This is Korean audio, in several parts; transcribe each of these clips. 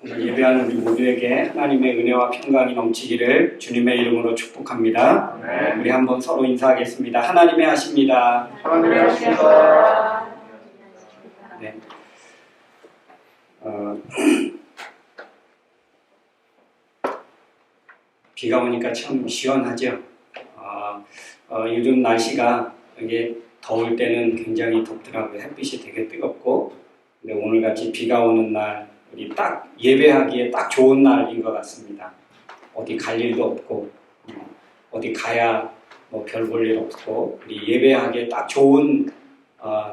오늘 예배하는 우리 모두에게 하나님의 은혜와 평강이 넘치기를 주님의 이름으로 축복합니다. 네. 우리 한번 서로 인사하겠습니다. 하나님의 하십니다. 하나님의 하십니다. 네. 비가 오니까 참 시원하죠. 요즘 날씨가 이게 더울 때는 굉장히 덥더라고요. 햇빛이 되게 뜨겁고, 근데 오늘같이 비가 오는 날 우리 딱 예배하기에 딱 좋은 날인 것 같습니다. 어디 갈 일도 없고 어디 가야 뭐 별 볼 일 없고 우리 예배하기에 딱 좋은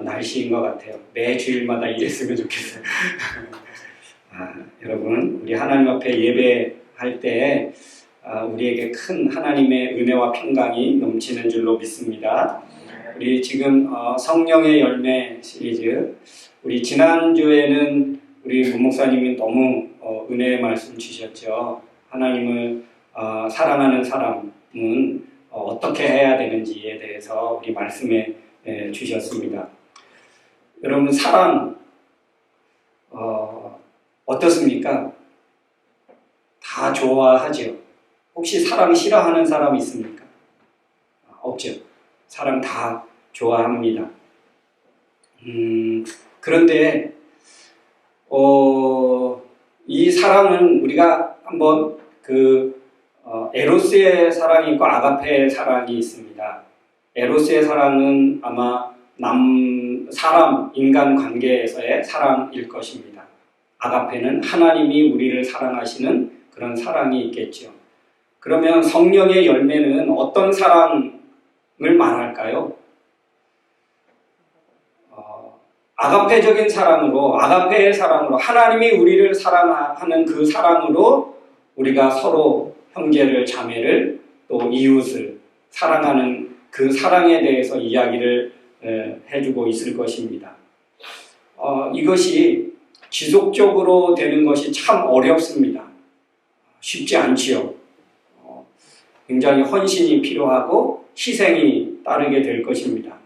날씨인 것 같아요. 매 주일마다 이랬으면 좋겠어요. 여러분, 우리 하나님 앞에 예배할 때 우리에게 큰 하나님의 은혜와 평강이 넘치는 줄로 믿습니다. 우리 지금 성령의 열매 시리즈, 우리 지난주에는 우리 문 목사님이 너무 은혜의 말씀 주셨죠. 하나님을 사랑하는 사람은 어떻게 해야 되는지에 대해서 우리 말씀해 주셨습니다. 여러분, 사랑 어떻습니까? 다 좋아하죠. 혹시 사랑 싫어하는 사람 있습니까? 없죠. 사랑 다 좋아합니다. 그런데 이 사랑은 우리가 한번 에로스의 사랑이 있고 아가페의 사랑이 있습니다. 에로스의 사랑은 아마 사람, 인간 관계에서의 사랑일 것입니다. 아가페는 하나님이 우리를 사랑하시는 그런 사랑이 있겠죠. 그러면 성령의 열매는 어떤 사랑을 말할까요? 아가페적인 사랑으로, 아가페의 사랑으로, 하나님이 우리를 사랑하는 그 사랑으로 우리가 서로 형제를, 자매를, 또 이웃을 사랑하는 그 사랑에 대해서 이야기를 해주고 있을 것입니다. 이것이 지속적으로 되는 것이 참 어렵습니다. 쉽지 않지요. 굉장히 헌신이 필요하고 희생이 따르게 될 것입니다.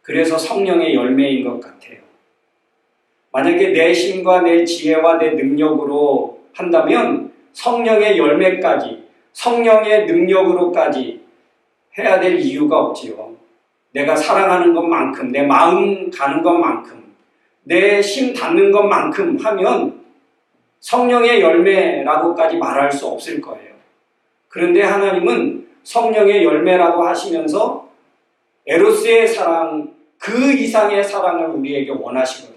그래서 성령의 열매인 것 같아요. 만약에 내 힘과 내 지혜와 내 능력으로 한다면 성령의 열매까지, 성령의 능력으로까지 해야 될 이유가 없지요. 내가 사랑하는 것만큼, 내 마음 가는 것만큼, 내 힘 닿는 것만큼 하면 성령의 열매라고까지 말할 수 없을 거예요. 그런데 하나님은 성령의 열매라고 하시면서 에로스의 사랑, 그 이상의 사랑을 우리에게 원하시거든요.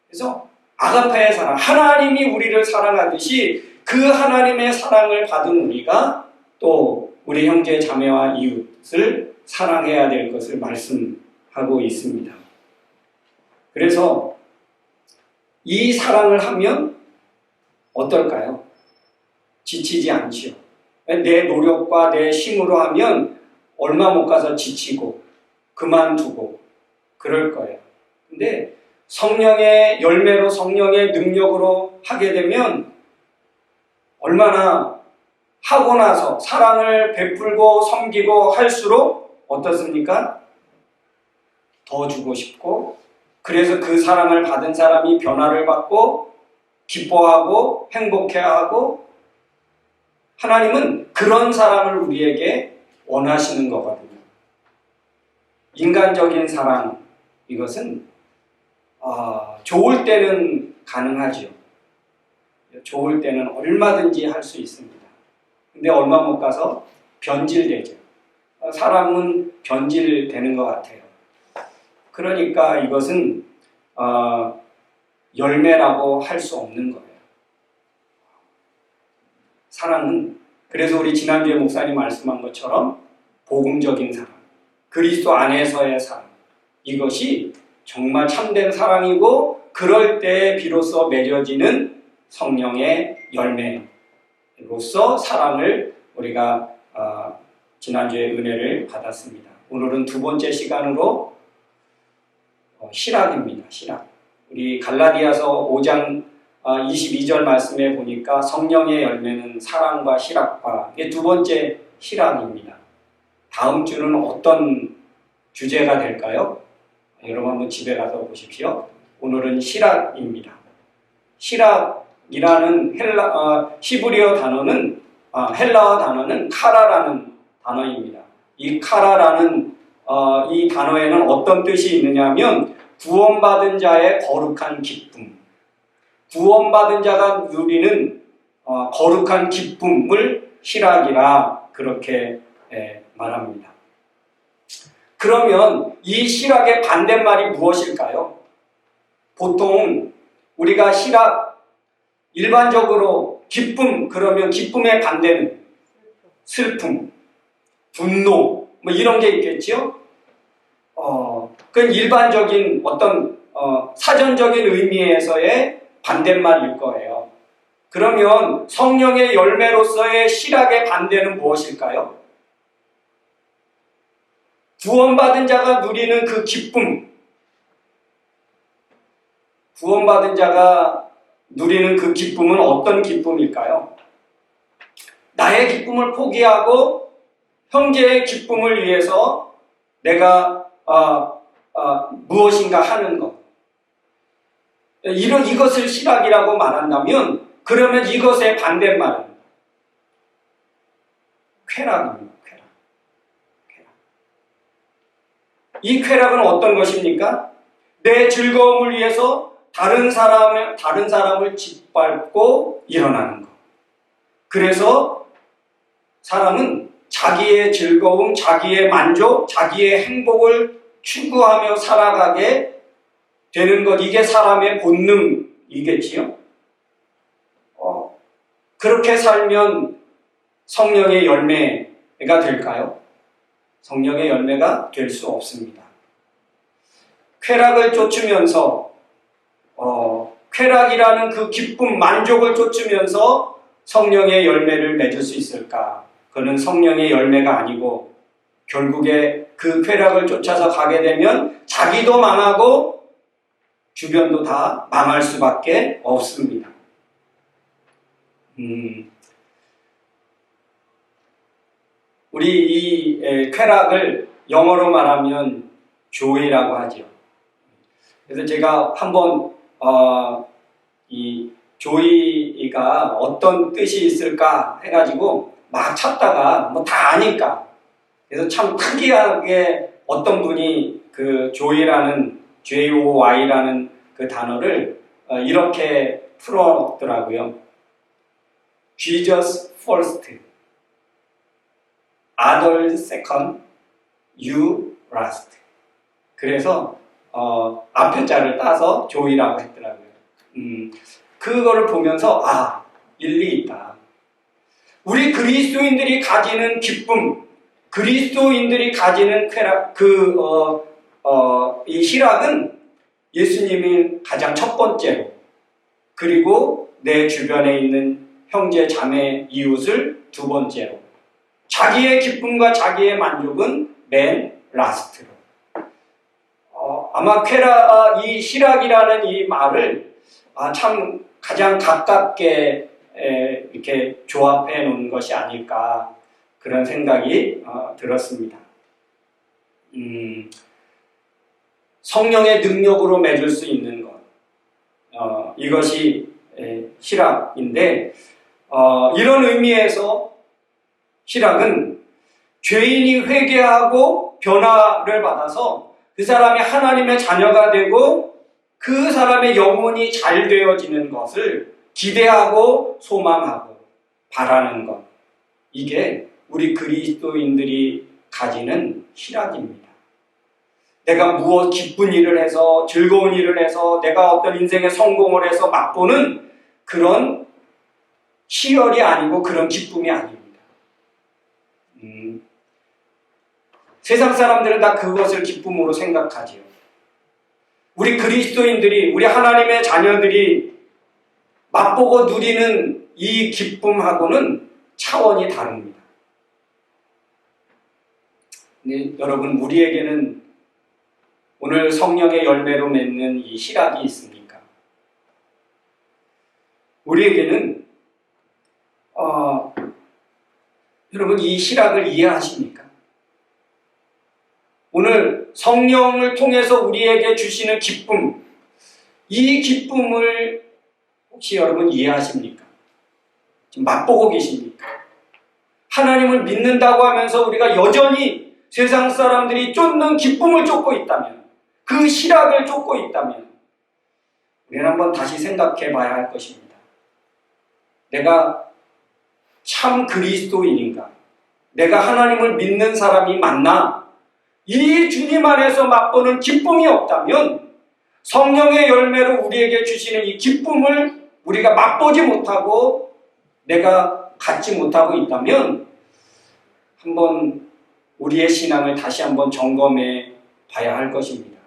그래서 아가페의 사랑, 하나님이 우리를 사랑하듯이 그 하나님의 사랑을 받은 우리가 또 우리 형제 자매와 이웃을 사랑해야 될 것을 말씀하고 있습니다. 그래서 이 사랑을 하면 어떨까요? 지치지 않지요. 내 노력과 내 힘으로 하면 얼마 못 가서 지치고 그만두고 그럴 거예요. 근데 성령의 열매로, 성령의 능력으로 하게 되면 얼마나 하고 나서 사랑을 베풀고 섬기고 할수록 어떻습니까? 더 주고 싶고, 그래서 그 사랑을 받은 사람이 변화를 받고 기뻐하고 행복해하고, 하나님은 그런 사랑을 우리에게 원하시는 거거든요. 인간적인 사랑, 이것은 좋을 때는 가능하죠. 좋을 때는 얼마든지 할 수 있습니다. 근데 얼마 못 가서 변질되죠. 사람은 변질되는 것 같아요. 그러니까 이것은 열매라고 할 수 없는 거예요. 사랑은, 그래서 우리 지난주에 목사님 말씀한 것처럼 복음적인 사랑, 그리스도 안에서의 사랑, 이것이 정말 참된 사랑이고, 그럴 때 비로소 맺어지는 성령의 열매로서 사랑을 우리가 지난주에 은혜를 받았습니다. 오늘은 두 번째 시간으로 실학입니다. 실학. 우리 갈라디아서 5장 22절 말씀에 보니까 성령의 열매는 사랑과 실학과, 이게 두 번째 실학입니다. 다음 주는 어떤 주제가 될까요? 여러분 한번 집에 가서 보십시오. 오늘은 시락입니다. 시락이라는 히브리어 단어는 헬라어 단어는 카라라는 단어입니다. 이 카라라는 이 단어에는 어떤 뜻이 있느냐면 구원받은 자의 거룩한 기쁨, 구원받은 자가 누리는 거룩한 기쁨을 시락이라 그렇게 말합니다. 그러면 이 시락의 반대말이 무엇일까요? 보통 우리가 시락, 일반적으로 기쁨, 그러면 기쁨의 반대는 슬픔, 분노, 뭐 이런 게 있겠죠? 그건 일반적인 어떤 사전적인 의미에서의 반대말일 거예요. 그러면 성령의 열매로서의 시락의 반대는 무엇일까요? 구원받은 자가 누리는 그 기쁨, 구원받은 자가 누리는 그 기쁨은 어떤 기쁨일까요? 나의 기쁨을 포기하고 형제의 기쁨을 위해서 내가 무엇인가 하는 것. 이것을 시락이라고 말한다면 그러면 이것의 반대말은 쾌락입니다. 이 쾌락은 어떤 것입니까? 내 즐거움을 위해서 다른 사람을 짓밟고 일어나는 것. 그래서 사람은 자기의 즐거움, 자기의 만족, 자기의 행복을 추구하며 살아가게 되는 것. 이게 사람의 본능이겠지요. 그렇게 살면 성령의 열매가 될까요? 성령의 열매가 될 수 없습니다. 쾌락을 쫓으면서 쾌락이라는 그 기쁨, 만족을 쫓으면서 성령의 열매를 맺을 수 있을까? 그는 성령의 열매가 아니고 결국에 그 쾌락을 쫓아서 가게 되면 자기도 망하고 주변도 다 망할 수밖에 없습니다. 우리 이 쾌락을 영어로 말하면 joy라고 하죠. 그래서 제가 한번 이 joy가 어떤 뜻이 있을까 해가지고 막 찾다가 뭐 다 아니까 그래서 참 특이하게 어떤 분이 그 joy라는 joy라는 그 단어를 이렇게 풀었더라고요. Jesus first, others second, you last. 그래서 앞에 자를 따서 joy라고 했더라고요. 그거를 보면서 일리 있다. 우리 그리스도인들이 가지는 기쁨, 그리스도인들이 가지는 쾌락, 이 희락은 예수님이 가장 첫 번째로, 그리고 내 주변에 있는 형제, 자매, 이웃을 두 번째로, 자기의 기쁨과 자기의 만족은 맨 라스트로. 아마 이 희락이라는 이 말을 참 가장 가깝게 이렇게 조합해 놓은 것이 아닐까 그런 생각이 들었습니다. 성령의 능력으로 맺을 수 있는 것, 이것이 희락인데 이런 의미에서 희락은 죄인이 회개하고 변화를 받아서 그 사람이 하나님의 자녀가 되고 그 사람의 영혼이 잘 되어지는 것을 기대하고 소망하고 바라는 것. 이게 우리 그리스도인들이 가지는 희락입니다. 내가 무엇 기쁜 일을 해서 즐거운 일을 해서 내가 어떤 인생의 성공을 해서 맛보는 그런 희열이 아니고 그런 기쁨이 아닙니다. 세상 사람들은 다 그것을 기쁨으로 생각하지요. 우리 그리스도인들이, 우리 하나님의 자녀들이 맛보고 누리는 이 기쁨하고는 차원이 다릅니다. 근데 여러분, 우리에게는 오늘 성령의 열매로 맺는 이 희락이 있습니까? 우리에게는 여러분 이 희락을 이해하십니까? 오늘 성령을 통해서 우리에게 주시는 기쁨, 이 기쁨을 혹시 여러분 이해하십니까? 지금 맛보고 계십니까? 하나님을 믿는다고 하면서 우리가 여전히 세상 사람들이 쫓는 기쁨을 쫓고 있다면, 그 희락을 쫓고 있다면 우리는 한번 다시 생각해 봐야 할 것입니다. 내가 참 그리스도인인가? 내가 하나님을 믿는 사람이 맞나? 이 주님 안에서 맛보는 기쁨이 없다면 성령의 열매로 우리에게 주시는 이 기쁨을 우리가 맛보지 못하고 내가 갖지 못하고 있다면 한번 우리의 신앙을 다시 한번 점검해 봐야 할 것입니다.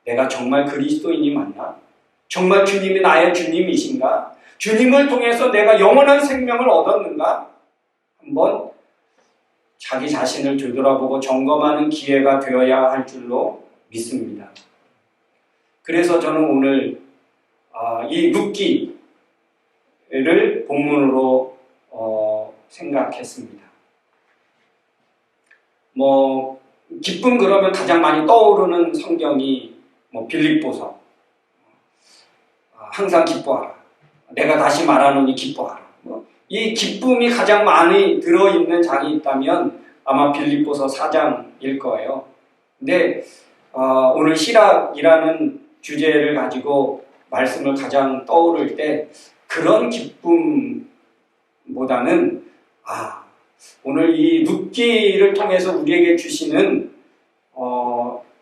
내가 정말 그리스도인이 맞나? 정말 주님이 나의 주님이신가? 주님을 통해서 내가 영원한 생명을 얻었는가? 한번 자기 자신을 되돌아보고 점검하는 기회가 되어야 할 줄로 믿습니다. 그래서 저는 오늘 이 룻기를 본문으로 생각했습니다. 기쁨 그러면 가장 많이 떠오르는 성경이 빌립보서, 항상 기뻐하라, 내가 다시 말하노니 기뻐하라. 이 기쁨이 가장 많이 들어있는 장이 있다면 아마 빌립보서 4장일 거예요. 근데 오늘 희락이라는 주제를 가지고 말씀을 가장 떠오를 때 그런 기쁨보다는 오늘 이 룻기를 통해서 우리에게 주시는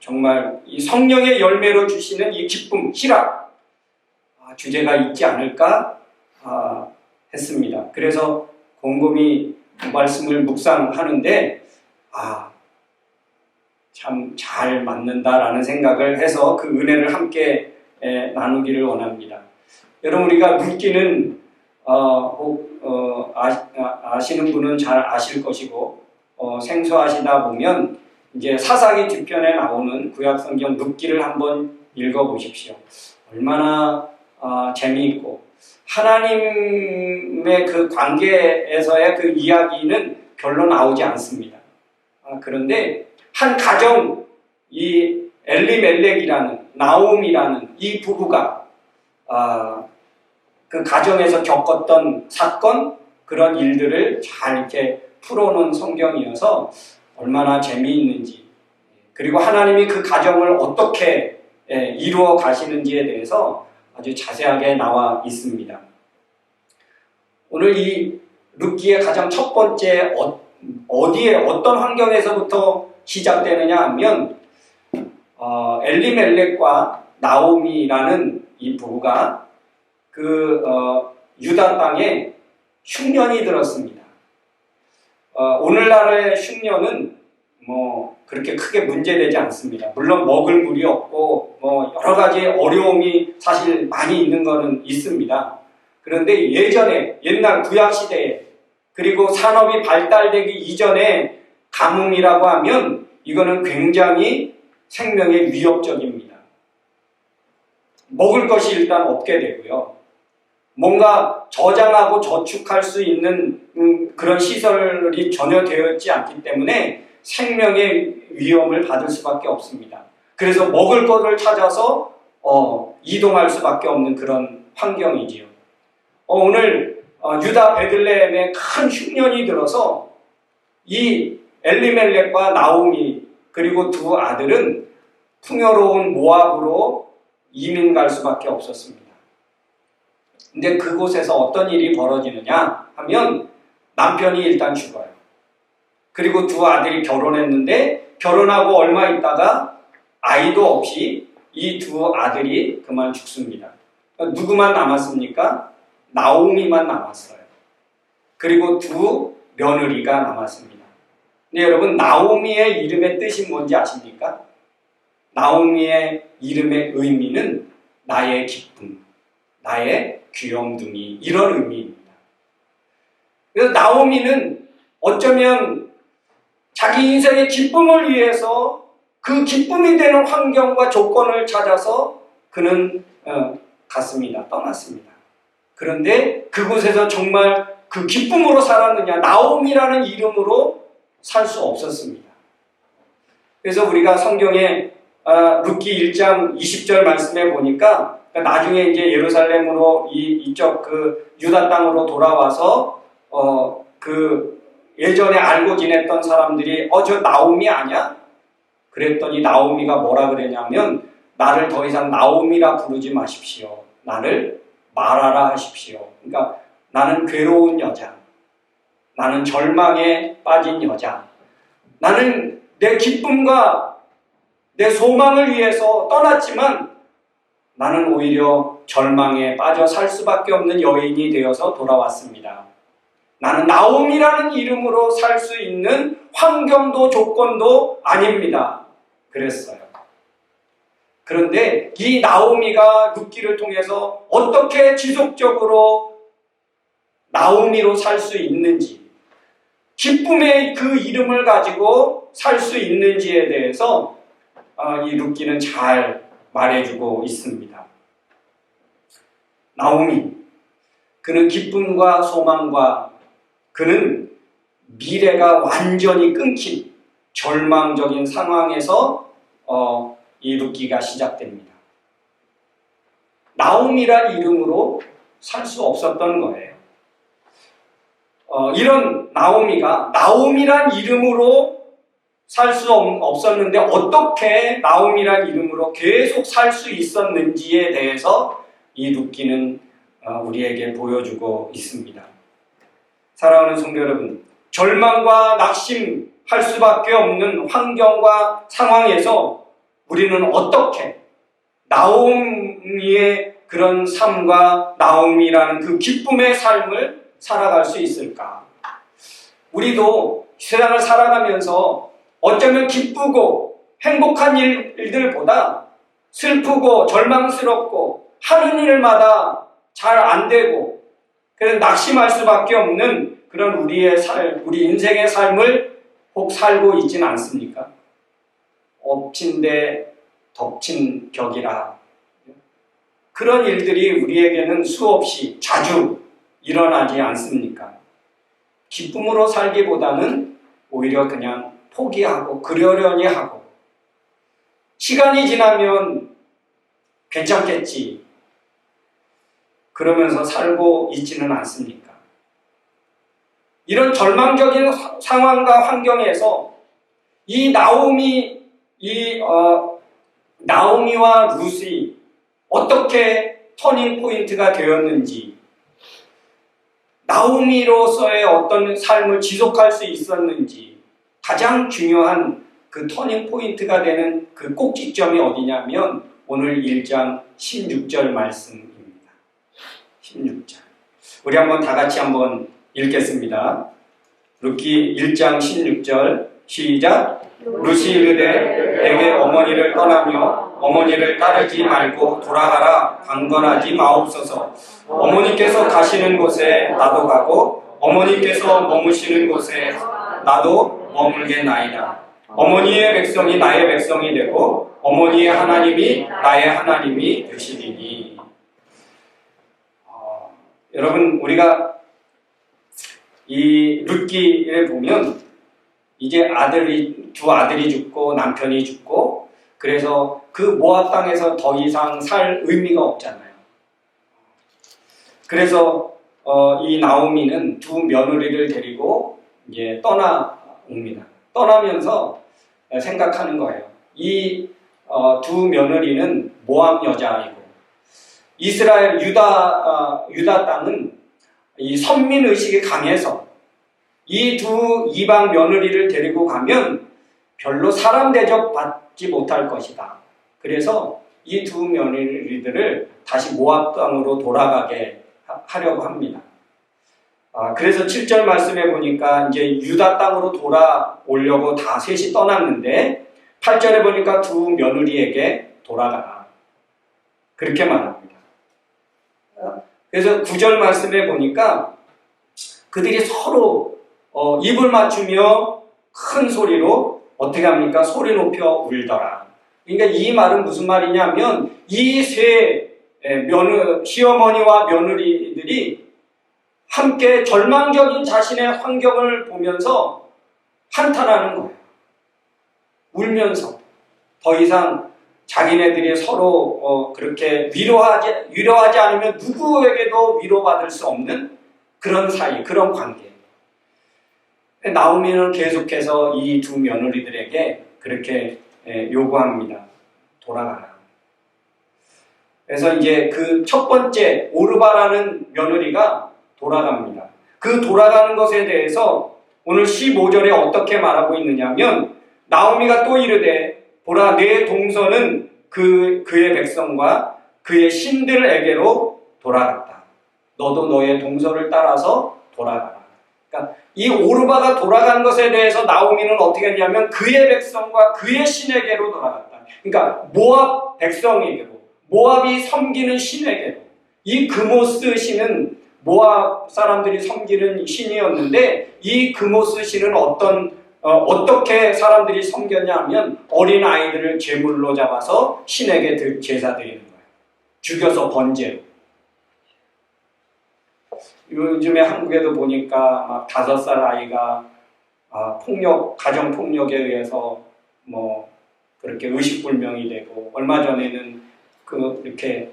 정말 이 성령의 열매로 주시는 이 기쁨, 희락 주제가 있지 않을까 했습니다. 그래서 곰곰이 말씀을 묵상하는데 참 잘 맞는다라는 생각을 해서 그 은혜를 함께 나누기를 원합니다. 여러분, 우리가 룻기는 아시는 분은 잘 아실 것이고 생소하시다 보면 이제 사사기 뒤편에 나오는 구약성경 룻기를 한번 읽어보십시오. 얼마나 재미있고 하나님의 그 관계에서의 그 이야기는 별로 나오지 않습니다. 그런데 한 가정, 이 엘리멜렉이라는 나옴이라는 이 부부가 그 가정에서 겪었던 사건, 그런 일들을 잘 이렇게 풀어놓은 성경이어서 얼마나 재미있는지, 그리고 하나님이 그 가정을 어떻게 이루어 가시는지에 대해서 아주 자세하게 나와 있습니다. 오늘 이 룻기의 가장 첫 번째 어디에 어떤 환경에서부터 시작되느냐 하면 엘리멜렉과 나오미라는 이 부부가 유다 땅에 흉년이 들었습니다. 오늘날의 흉년은 그렇게 크게 문제되지 않습니다. 물론 먹을 물이 없고 여러 가지 어려움이 사실 많이 있는 거는 있습니다. 그런데 예전에 옛날 구약 시대에 그리고 산업이 발달되기 이전에 가뭄이라고 하면 이거는 굉장히 생명에 위협적입니다. 먹을 것이 일단 없게 되고요. 뭔가 저장하고 저축할 수 있는 그런 시설이 전혀 되어 있지 않기 때문에 생명의 위험을 받을 수밖에 없습니다. 그래서 먹을 것을 찾아서 이동할 수밖에 없는 그런 환경이지요. 오늘 유다 베들레헴에 큰 흉년이 들어서 이 엘리멜렉과 나오미 그리고 두 아들은 풍요로운 모압으로 이민 갈 수밖에 없었습니다. 근데 그곳에서 어떤 일이 벌어지느냐 하면 남편이 일단 죽어요. 그리고 두 아들이 결혼했는데 결혼하고 얼마 있다가 아이도 없이 이 두 아들이 그만 죽습니다. 누구만 남았습니까? 나오미만 남았어요. 그리고 두 며느리가 남았습니다. 근데 여러분, 나오미의 이름의 뜻이 뭔지 아십니까? 나오미의 이름의 의미는 나의 기쁨, 나의 귀염둥이, 이런 의미입니다. 그래서 나오미는 어쩌면 자기 인생의 기쁨을 위해서 그 기쁨이 되는 환경과 조건을 찾아서 그는 갔습니다. 떠났습니다. 그런데 그곳에서 정말 그 기쁨으로 살았느냐? 나오미라는 이름으로 살 수 없었습니다. 그래서 우리가 성경에 룻기 1장 20절 말씀에 보니까 그러니까 나중에 이제 예루살렘으로 이쪽 그 유다 땅으로 돌아와서 그 예전에 알고 지냈던 사람들이 저 나오미 아니야? 그랬더니 나오미가 뭐라 그랬냐면 나를 더 이상 나오미라 부르지 마십시오. 나를 마라라 하십시오. 그러니까 나는 괴로운 여자, 나는 절망에 빠진 여자, 나는 내 기쁨과 내 소망을 위해서 떠났지만 나는 오히려 절망에 빠져 살 수밖에 없는 여인이 되어서 돌아왔습니다. 나는 나옴이라는 이름으로 살 수 있는 환경도 조건도 아닙니다. 그랬어요. 그런데 이 나오미가 룻기를 통해서 어떻게 지속적으로 나오미로 살 수 있는지, 기쁨의 그 이름을 가지고 살 수 있는지에 대해서 이 룻기는 잘 말해주고 있습니다. 나오미, 그는 기쁨과 소망과 그는 미래가 완전히 끊긴 절망적인 상황에서 이 룻기가 시작됩니다. 나오미란 이름으로 살 수 없었던 거예요. 이런 나오미가 나오미란 이름으로 살 수 없었는데 어떻게 나오미란 이름으로 계속 살 수 있었는지에 대해서 이 룻기는 우리에게 보여주고 있습니다. 사랑하는 성도 여러분, 절망과 낙심할 수밖에 없는 환경과 상황에서 우리는 어떻게 나오미의 그런 삶과 나오미라는 그 기쁨의 삶을 살아갈 수 있을까? 우리도 세상을 살아가면서 어쩌면 기쁘고 행복한 일들보다 슬프고 절망스럽고 하는 일마다 잘 안 되고 그래서 낙심할 수밖에 없는 그런 우리의 우리 인생의 삶을 혹 살고 있지는 않습니까? 엎친 데 덮친 격이라. 그런 일들이 우리에게는 수없이 자주 일어나지 않습니까? 기쁨으로 살기보다는 오히려 그냥 포기하고 그러려니 하고 시간이 지나면 괜찮겠지 그러면서 살고 있지는 않습니까? 이런 절망적인 상황과 환경에서 이 나오미와 룻이 어떻게 터닝 포인트가 되었는지, 나오미로서의 어떤 삶을 지속할 수 있었는지, 가장 중요한 그 터닝 포인트가 되는 그 꼭지점이 어디냐면 오늘 1장 16절 말씀입니다. 16절. 우리 한번 다 같이 한번 읽겠습니다. 룻기 1장 16절 시작. 룻이 이르되 내게 어머니를 떠나며 어머니를 따르지 말고 돌아가라 강건하지 마옵소서. 어머니께서 가시는 곳에 나도 가고 어머니께서 머무시는 곳에 나도 머물겠나이다. 어머니의 백성이 나의 백성이 되고 어머니의 하나님이 나의 하나님이 되시리니. 여러분, 우리가 이 룻기를 보면 이제 두 아들이 죽고 남편이 죽고 그래서 그 모압 땅에서 더 이상 살 의미가 없잖아요. 그래서 이 나오미는 두 며느리를 데리고 이제 떠나옵니다. 떠나면서 생각하는 거예요. 이 두 며느리는 모압 여자이고 이스라엘 유다 땅은 이 선민 의식이 강해서 이 두 이방 며느리를 데리고 가면 별로 사람 대접 받지 못할 것이다. 그래서 이 두 며느리들을 다시 모압 땅으로 돌아가게 하려고 합니다. 그래서 7절 말씀에 보니까 이제 유다 땅으로 돌아오려고 다 셋이 떠났는데 8절에 보니까 두 며느리에게 돌아가라. 그렇게 말합니다. 그래서 9절 말씀에 보니까 그들이 서로 입을 맞추며 큰 소리로 어떻게 합니까? 소리 높여 울더라. 그러니까 이 말은 무슨 말이냐면 이 세 시어머니와 며느리들이 함께 절망적인 자신의 환경을 보면서 한탄하는 거예요. 울면서 더 이상 자기네들이 서로 그렇게 위로하지 않으면 누구에게도 위로받을 수 없는 그런 사이, 그런 관계. 나오미는 계속해서 이 두 며느리들에게 그렇게 요구합니다. 돌아가라. 그래서 이제 그 첫 번째 오르바라는 며느리가 돌아갑니다. 그 돌아가는 것에 대해서 오늘 15절에 어떻게 말하고 있느냐면 나오미가 또 이르되 보라 내 동서는 그의 백성과 그의 신들에게로 돌아갔다. 너도 너의 동서를 따라서 돌아가라. 그러니까 이 오르바가 돌아간 것에 대해서 나오미는 어떻게 했냐면 그의 백성과 그의 신에게로 돌아갔다. 그러니까 모압 백성에게로, 모압이 섬기는 신에게로. 이 그모스 신은 모압 사람들이 섬기는 신이었는데 이 그모스 신은 어떻게 사람들이 섬겼냐 하면 어린 아이들을 제물로 잡아서 신에게 제사 드리는 거예요. 죽여서 번제로. 요즘에 한국에도 보니까 막 5살 아이가 가정 폭력에 의해서 뭐 그렇게 의식불명이 되고 얼마 전에는 이렇게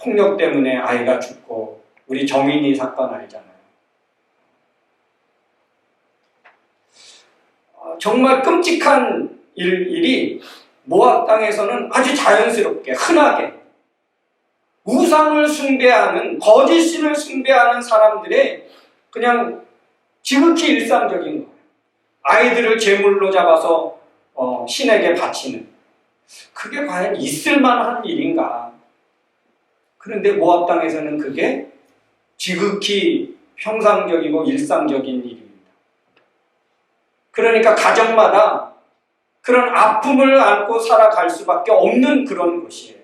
폭력 때문에 아이가 죽고 우리 정인이 사건 알잖아요. 정말 끔찍한 일이 모압 땅에서는 아주 자연스럽게 흔하게 우상을 숭배하는 거짓신을 숭배하는 사람들의 그냥 지극히 일상적인 거예요. 아이들을 제물로 잡아서 신에게 바치는 그게 과연 있을 만한 일인가? 그런데 모압 땅에서는 그게 지극히 평상적이고 일상적인 일입니다. 그러니까 가정마다 그런 아픔을 안고 살아갈 수밖에 없는 그런 곳이에요.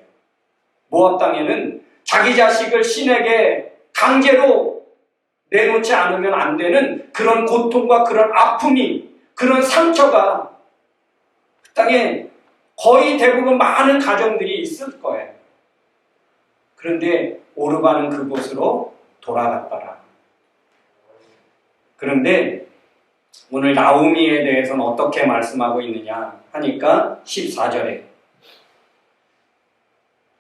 모압 땅에는 자기 자식을 신에게 강제로 내놓지 않으면 안 되는 그런 고통과 그런 아픔이, 그런 상처가 그 땅에 거의 대부분 많은 가정들이 있을 거예요. 그런데 오르바는 그곳으로 돌아갔더라. 그런데 오늘 나오미에 대해서는 어떻게 말씀하고 있느냐 하니까 14절에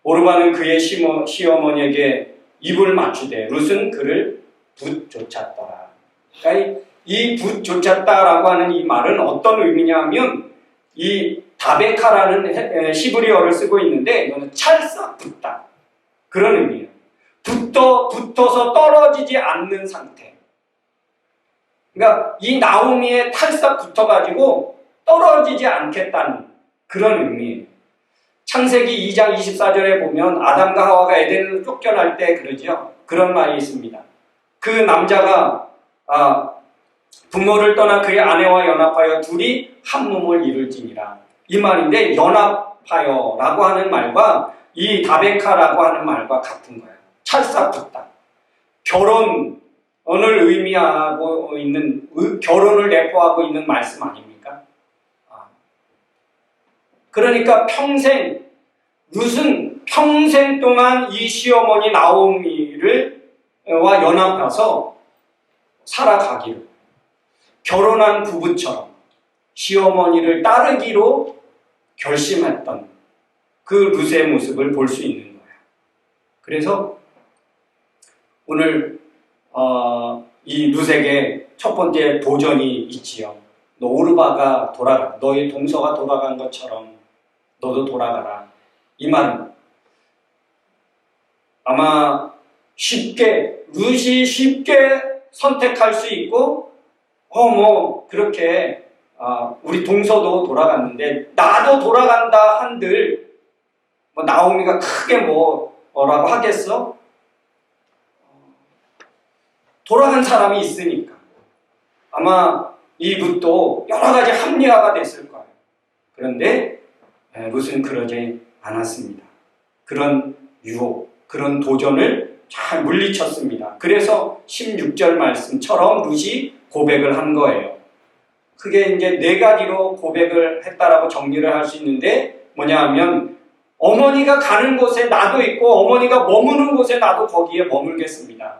오르바는 그의 시어머니에게 입을 맞추되 룻은 그를 붙쫓았더라. 그러니까 이 붙쫓았다라고 하는 이 말은 어떤 의미냐 하면 이 다베카라는 시브리어를 쓰고 있는데 이거는 찰싹 붙다. 그런 의미예요. 붙어서 떨어지지 않는 상태. 그러니까 이 나오미에 탈싹 붙어가지고 떨어지지 않겠다는 그런 의미예요. 창세기 2장 24절에 보면 아담과 하와가 에덴으로 쫓겨날 때 그러죠. 그런 말이 있습니다. 그 남자가 부모를 떠나 그의 아내와 연합하여 둘이 한 몸을 이룰지니라. 이 말인데 연합하여라고 하는 말과 이 다베카라고 하는 말과 같은 거예요. 찰싹붙다. 결혼을 의미하고 있는, 결혼을 내포하고 있는 말씀 아닙니까? 그러니까 룻은 평생 동안 이 시어머니 나오미와 연합해서 살아가기로 결혼한 부부처럼 시어머니를 따르기로 결심했던 그 룻의 모습을 볼 수 있는 거예요. 그래서 오늘 이 룻에게 첫 번째 도전이 있지요. 너 오르바가 돌아가, 너의 동서가 돌아간 것처럼 너도 돌아가라. 이 말은 아마 룻이 쉽게 선택할 수 있고 그렇게 우리 동서도 돌아갔는데 나도 돌아간다 한들 나오미가 크게 뭐라고 하겠어? 돌아간 사람이 있으니까 아마 이 룻도 여러 가지 합리화가 됐을 거예요. 그런데 룻은 그러지 않았습니다. 그런 유혹, 그런 도전을 잘 물리쳤습니다. 그래서 16절 말씀처럼 룻이 고백을 한 거예요. 그게 이제 4가지로 고백을 했다라고 정리를 할 수 있는데 뭐냐 하면 어머니가 가는 곳에 나도 있고 어머니가 머무는 곳에 나도 거기에 머물겠습니다.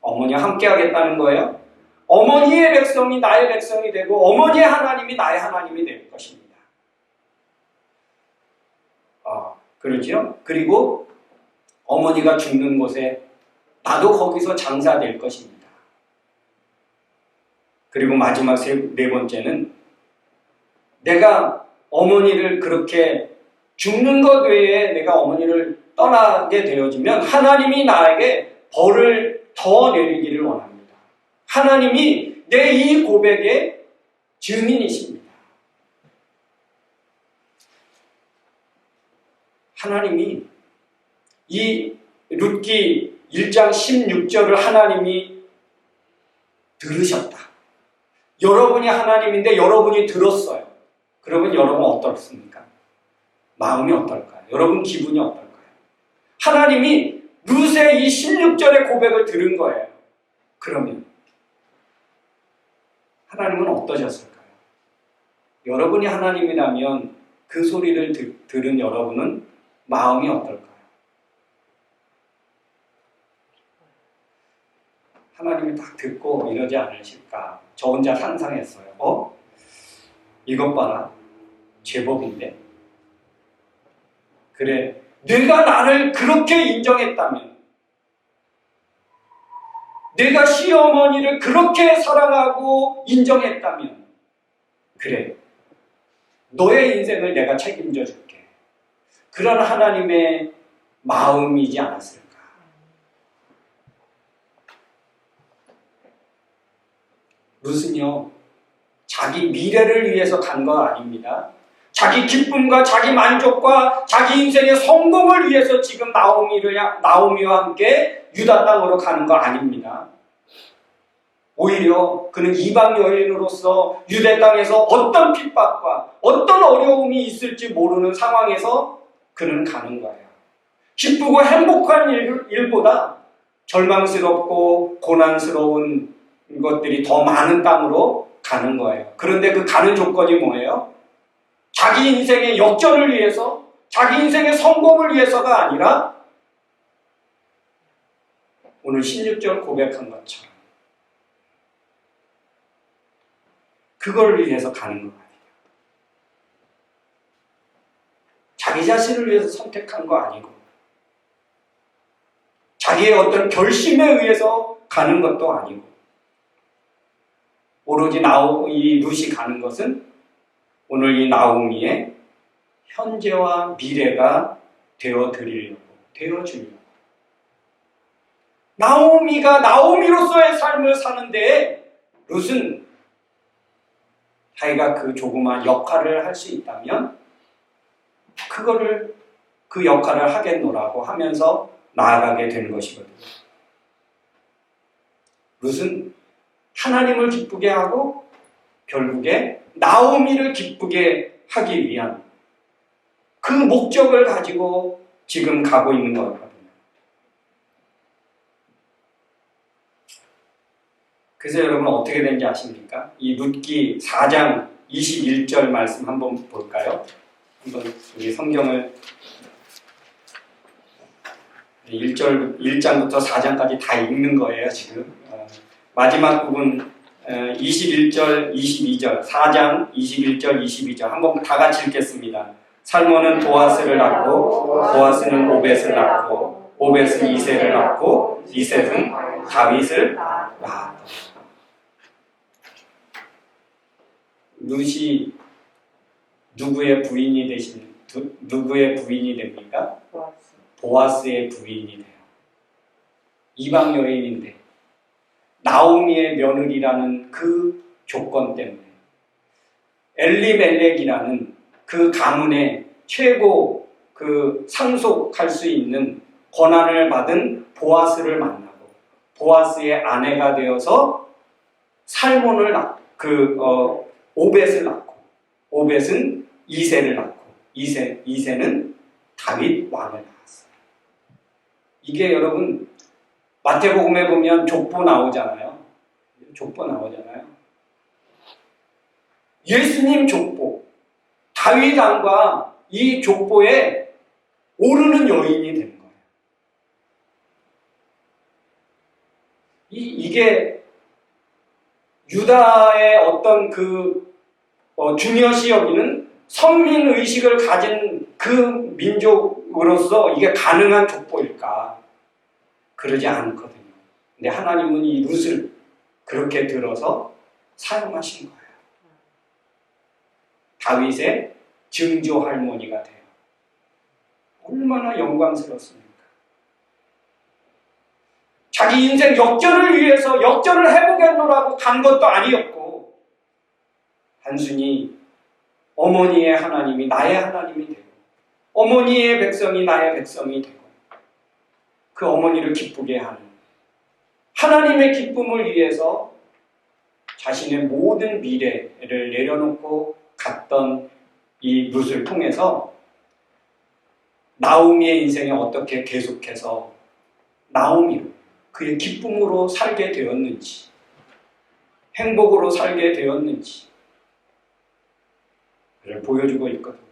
어머니와 함께 하겠다는 거예요. 어머니의 백성이 나의 백성이 되고 어머니의 하나님이 나의 하나님이 될 것입니다. 그러죠. 그리고 어머니가 죽는 곳에 나도 거기서 장사될 것입니다. 그리고 마지막 네 번째는 내가 어머니를 그렇게 죽는 것 외에 내가 어머니를 떠나게 되어지면 하나님이 나에게 벌을 더 내리기를 원합니다. 하나님이 내 이 고백의 증인이십니다. 하나님이 이 룻기 1장 16절을 하나님이 들으셨다. 여러분이 하나님인데 여러분이 들었어요. 그러면 여러분 어떻습니까? 마음이 어떨까요? 여러분 기분이 어떨까요? 하나님이 룻의 이 16절의 고백을 들은 거예요. 그러면 하나님은 어떠셨을까요? 여러분이 하나님이라면 그 소리를 들은 여러분은 마음이 어떨까요? 하나님이 딱 듣고 이러지 않으실까? 저 혼자 상상했어요. 이것 봐라. 제법인데. 그래. 내가 나를 그렇게 인정했다면, 내가 시어머니를 그렇게 사랑하고 인정했다면, 그래. 너의 인생을 내가 책임져 줄게. 그런 하나님의 마음이지 않았을까? 룻은요, 자기 미래를 위해서 간 거 아닙니다. 자기 기쁨과 자기 만족과 자기 인생의 성공을 위해서 지금 나오미와 함께 유다 땅으로 가는 거 아닙니다. 오히려 그는 이방 여인으로서 유대 땅에서 어떤 핍박과 어떤 어려움이 있을지 모르는 상황에서 그는 가는 거예요. 기쁘고 행복한 일보다 절망스럽고 고난스러운 것들이 더 많은 땅으로 가는 거예요. 그런데 그 가는 조건이 뭐예요? 자기 인생의 역전을 위해서, 자기 인생의 성공을 위해서가 아니라 오늘 16절 고백한 것처럼 그걸 위해서 가는 거 아니에요. 자기 자신을 위해서 선택한 거 아니고 자기의 어떤 결심에 의해서 가는 것도 아니고 오로지 이 룻이 가는 것은 오늘 이 나오미의 현재와 미래가 되어주려고. 나오미가 나오미로서의 삶을 사는데 룻은 자기가 그 조그만 역할을 할 수 있다면 그 역할을 하겠노라고 하면서 나아가게 되는 것이거든요. 룻은 하나님을 기쁘게 하고 결국에 나오미를 기쁘게 하기 위한 그 목적을 가지고 지금 가고 있는 거거든요. 그래서 여러분 어떻게 된지 아십니까? 이 룻기 4장 21절 말씀 한번 볼까요? 한번 우리 성경을 1장부터 4장까지 다 읽는 거예요, 지금. 마지막 부분 21절, 22절, 4장 21절, 22절 한번 다 같이 읽겠습니다. 살몬은 보아스를 낳고 보아스는 오벳을 낳고 오벳은 이새를 낳고 이새는 다윗을 낳았다. 룻이 누구의 부인이 됩니까? 보아스의 부인이 돼요. 이방 여인인데 나오미의 며느리라는 그 조건 때문에 엘리멜렉이라는 그 가문의 최고 그 상속할 수 있는 권한을 받은 보아스를 만나고 보아스의 아내가 되어서 살몬을 오벳을 낳고 오벳은 이새를 낳고 이새는 다윗 왕을 낳았어요. 이게 여러분 마태복음에 보면 족보 나오잖아요. 예수님 족보, 다윗 왕과 이 족보에 오르는 여인이 되는 거예요. 이게 유다의 어떤 중요시 여기는 선민 의식을 가진 그 민족으로서 이게 가능한 족보일까? 그러지 않거든요. 근데 하나님은 이 룻을 그렇게 들어서 사용하신 거예요. 다윗의 증조 할머니가 돼요. 얼마나 영광스럽습니까? 자기 인생 역전을 위해서 역전을 해보겠노라고 간 것도 아니었고 단순히 어머니의 하나님이 나의 하나님이 되고 어머니의 백성이 나의 백성이 되고 그 어머니를 기쁘게 하는 하나님의 기쁨을 위해서 자신의 모든 미래를 내려놓고 갔던 이 룻을 통해서 나오미의 인생에 어떻게 계속해서 나오미로 그의 기쁨으로 살게 되었는지 행복으로 살게 되었는지 를 보여주고 있거든요.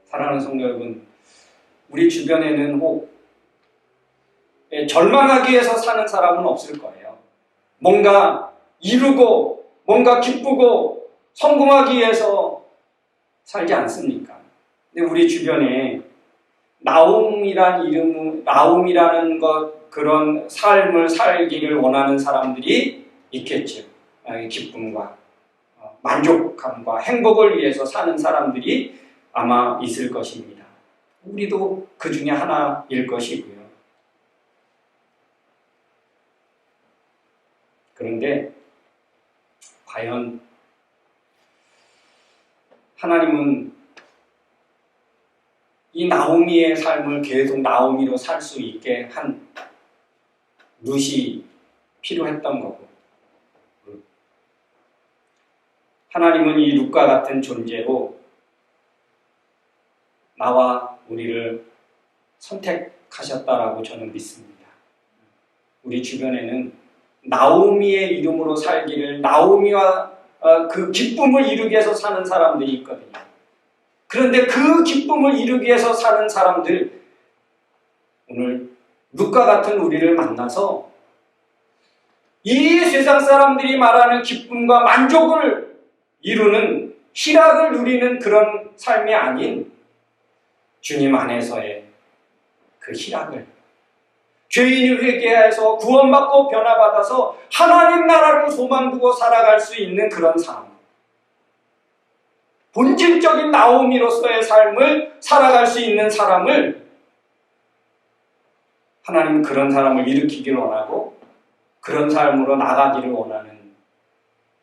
사랑하는 성도 여러분, 우리 주변에는 혹 절망하기 위해서 사는 사람은 없을 거예요. 뭔가 이루고 뭔가 기쁘고 성공하기 위해서 살지 않습니까? 근데 우리 주변에 나옴이라는 것, 그런 삶을 살기를 원하는 사람들이 있겠죠. 기쁨과 만족감과 행복을 위해서 사는 사람들이 아마 있을 것입니다. 우리도 그 중에 하나일 것이고요. 그런데 과연 하나님은 이 나오미의 삶을 계속 나오미로 살 수 있게 한 룻이 필요했던 거고, 하나님은 이 룻과 같은 존재로 나와 우리를 선택하셨다라고 저는 믿습니다. 우리 주변에는 나오미의 이름으로 살기를, 나오미와 그 기쁨을 이루기 위해서 사는 사람들이 있거든요. 그런데 그 기쁨을 이루기 위해서 사는 사람들, 오늘 룻과 같은 우리를 만나서 이 세상 사람들이 말하는 기쁨과 만족을 이루는, 희락을 누리는 그런 삶이 아닌 주님 안에서의 그 희락을, 죄인이 회개해서 구원받고 변화받아서 하나님 나라를 소망두고 살아갈 수 있는 그런 삶, 본질적인 나오미로서의 삶을 살아갈 수 있는 사람을, 하나님은 그런 사람을 일으키기를 원하고 그런 삶으로 나가기를 원하는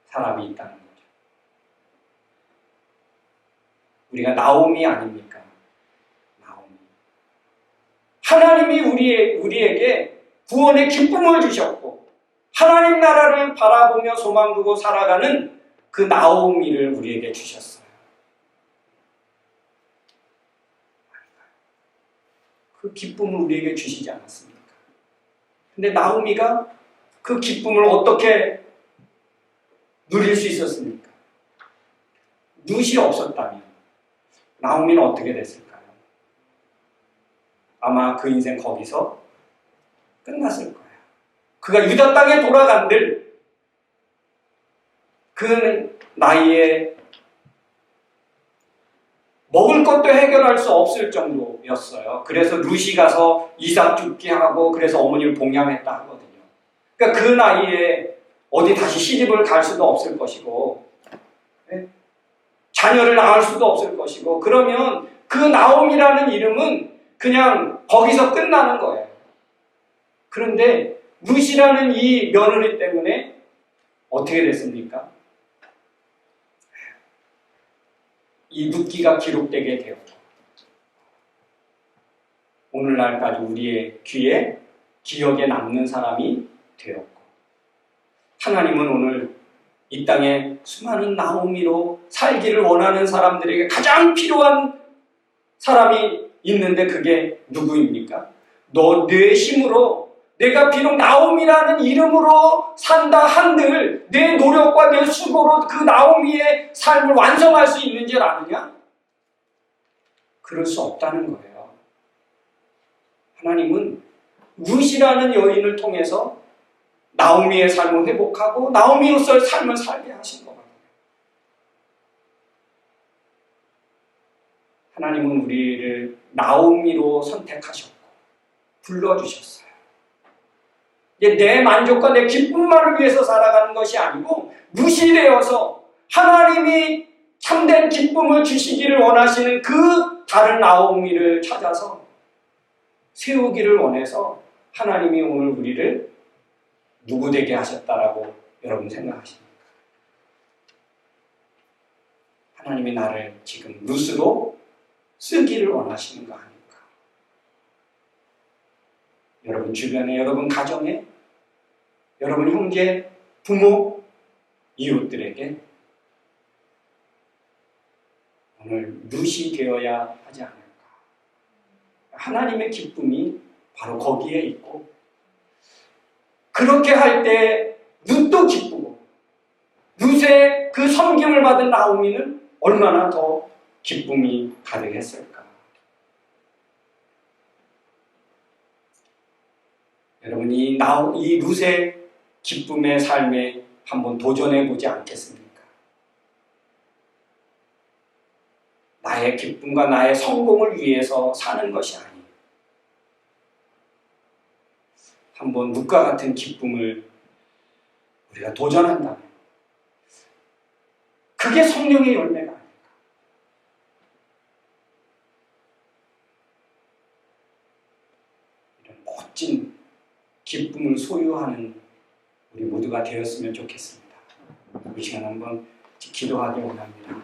사람이 있다는 거죠. 우리가 나오미 아닙니까? 나오미. 하나님이 우리에게 구원의 기쁨을 주셨고 하나님 나라를 바라보며 소망두고 살아가는 그 나오미를 우리에게 주셨어요. 그 기쁨을 우리에게 주시지 않았습니까? 근데 나오미가 그 기쁨을 어떻게 누릴 수 있었습니까? 룻이 없었다면 나오미는 어떻게 됐을까요? 아마 그 인생 거기서 끝났을 거예요. 그가 유다 땅에 돌아간들 그 나이에 먹을 것도 해결할 수 없을 정도였어요. 그래서 룻이 가서 이삭 죽게 하고 그래서 어머니를 봉양했다 하거든요. 그러니까 그 나이에 어디 다시 시집을 갈 수도 없을 것이고 자녀를 낳을 수도 없을 것이고, 그러면 그 나옴이라는 이름은 그냥 거기서 끝나는 거예요. 그런데 룻이라는 이 며느리 때문에 어떻게 됐습니까? 이 룻기가 기록되게 되었고 오늘날까지 우리의 귀에 기억에 남는 사람이 되었고, 하나님은 오늘 이 땅에 수많은 나오미로 살기를 원하는 사람들에게 가장 필요한 사람이 있는데 그게 누구입니까? 내 힘으로, 내가 비록 나오미라는 이름으로 산다 한들 내 노력과 내 수고로 그 나오미의 삶을 완성할 수 있는 줄 아느냐? 그럴 수 없다는 거예요. 하나님은 룻이라는 여인을 통해서 나오미의 삶을 회복하고 나오미로서의 삶을 살게 하신 거거든요. 하나님은 우리를 나오미로 선택하셨고 불러주셨어요. 이제 내 만족과 내 기쁨만을 위해서 살아가는 것이 아니고 무시되어서 하나님이 참된 기쁨을 주시기를 원하시는 그 다른 나오미를 찾아서 세우기를 원해서 하나님이 오늘 우리를 누구 되게 하셨다라고 여러분 생각하십니까? 하나님이 나를 지금 룻으로 쓰기를 원하시는 거 아닙니까? 여러분 주변에, 여러분 가정에, 여러분 형제, 부모, 이웃들에게 오늘 룻이 되어야 하지 않을까? 하나님의 기쁨이 바로 거기에 있고 그렇게 할 때 룻도 기쁘고 룻의 그 섬김을 받은 나오미는 얼마나 더 기쁨이 가득했을까? 여러분 이 룻의 기쁨의 삶에 한번 도전해 보지 않겠습니까? 나의 기쁨과 나의 성공을 위해서 사는 것이 아니에요. 한번 룻과 같은 기쁨을 우리가 도전한다면 그게 성령의 열매가 아닐까. 이런 멋진 기쁨을 소유하는 우리 모두가 되었으면 좋겠습니다. 이 시간 한번 기도하기 원합니다.